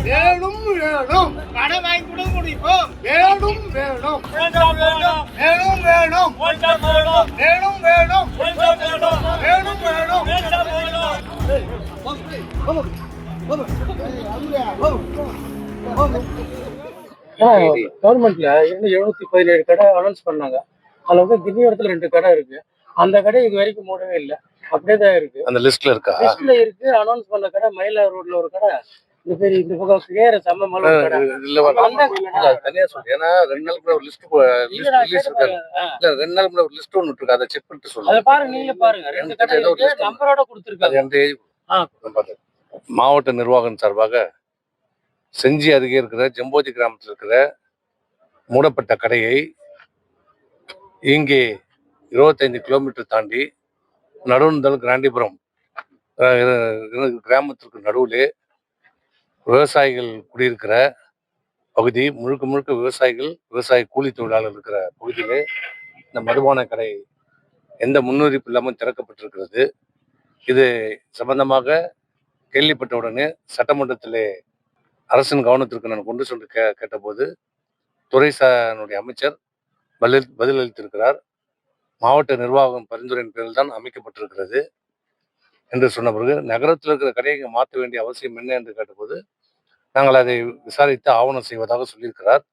வேணும் வேணும் கடை வாங்கி கொடுக்க முடியும். வேணும் வேணும் வேண்டாம் வேண்டாம் வேணும் வேணும் வேண்டாம் வேண்டாம் வேணும் வேணும் வேண்டாம் வேண்டாம் வேணும் வேணும் வேண்டாம் வேண்டாம். கவர்மெண்ட்ல இன்னும் 717 கடை அனௌன்ஸ் பண்ணாங்க. அதுல வந்து திண்டிவனத்துல 2 கடை இருக்கு. அந்த கடை இது வரைக்கும் மூடவே இல்லை, அப்படியே தான் இருக்கு. அந்த லிஸ்ட்ல இருக்கா? லிஸ்ட்ல இருக்கு. அனௌன்ஸ் பண்ண கடை மயிலா ரோட்ல ஒரு கடை, இந்த பேர் இந்த பக்கம் கேர சம்ம மலை கடை. இல்ல அந்த இல்ல, தனியா சொல்றேன். ஏன்னா 2 நாளுக்கு முன்னாடி ஒரு லிஸ்ட் ரிலீஸ் இருக்காங்க. இல்ல 2 நாளுக்கு முன்னாடி ஒரு லிஸ்ட் ஒன்று இருக்கு, அதை செக் பண்ணிட்டு அதை சொல்லுங்க. பாருங்க, நீங்களே பாருங்க. 2 கடை இருக்கு, நம்பரோட கொடுத்துருக்காங்க. மாவட்ட நிர்வாகம் சார்பாக செஞ்சி அருகே இருக்கிற ஜம்போதி கிராமத்தில் இருக்கிற மூடப்பட்ட கடையை இங்கே 25 கிலோமீட்டர் தாண்டி நடுவந்தல் கிராண்டிபுரம் கிராமத்திற்கு நடுவிலே விவசாயிகள் குடியிருக்கிற பகுதி, முழுக்க முழுக்க விவசாயிகள், விவசாய கூலி தொழிலாளர் இருக்கிற பகுதியிலே இந்த மதுபான கடை எந்த முன்னறிவிப்பு இல்லாமல் திறக்கப்பட்டிருக்கிறது. இது சம்பந்தமாக கேள்விப்பட்ட உடனே சட்டமன்றத்திலே அரசின் கவனத்திற்கு நான் கொண்டு சென்று கேட்டபோது துறைசானுடைய அமைச்சர் பதிலளித்திருக்கிறார். மாவட்ட நிர்வாகம் பரிந்துரையின் பேரில் தான் அமைக்கப்பட்டிருக்கிறது என்று சொன்ன பிறகு, நகரத்தில் இருக்கிற கடையை மாற்ற வேண்டிய அவசியம் என்ன என்று கேட்டபோது, நாங்கள் அதை விசாரித்து ஆவணம் செய்வதாக சொல்லியிருக்கிறார்.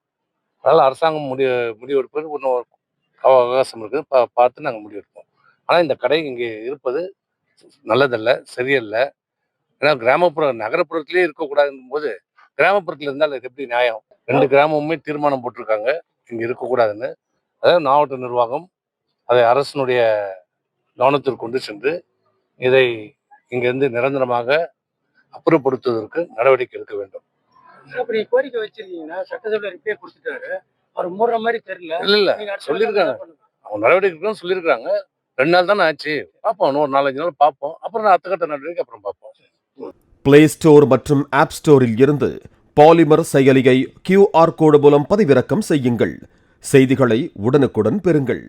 அதனால் அரசாங்கம் முடிவெடுப்பது இன்னும் அவகாசம் இருக்குது, பார்த்து நாங்கள் முடிவெடுப்போம். ஆனால் இந்த கடை இங்கே இருப்பது நல்லதல்ல, சரியல்ல. ஏன்னா நகரப்புறத்திலே இருக்கக்கூடாதுங்கும் போது கிராமப்புறத்தில் இருந்தால் அது எப்படி நியாயம்? 2 கிராமமுமே தீர்மானம் போட்டிருக்காங்க இங்கே இருக்கக்கூடாதுன்னு. அதாவது மாவட்ட நிர்வாகம் அதை அரசனுடைய கவனத்திற்கு கொண்டு சென்று இதை இங்கிருந்து நிரந்தரமாக அப்புறப்படுத்துவதற்கு நடவடிக்கை எடுக்க வேண்டும். அப்படி கோரிக்கை வச்சிருக்கீங்கன்னா சட்டசபையில ரிப்பே கொடுத்துட்டாரு, அவர் மூடுற மாதிரி தெரியல. இல்ல சொல்லியிருக்காங்க, அவங்க நடவடிக்கை சொல்லியிருக்காங்க. 2 நாள் தானே ஆச்சு, பார்ப்போம். இன்னும் ஒரு 4-5 நாள் பார்ப்போம். அப்புறம் அடுத்த கட்ட நடவடிக்கை அப்புறம் பார்ப்போம். பிளே ஸ்டோர் மற்றும் ஆப் ஸ்டோரில் இருந்து பாலிமர் செயலியை QR கோடு மூலம் பதிவிறக்கம் செய்யுங்கள். செய்திகளை உடனுக்குடன் பெறுங்கள்.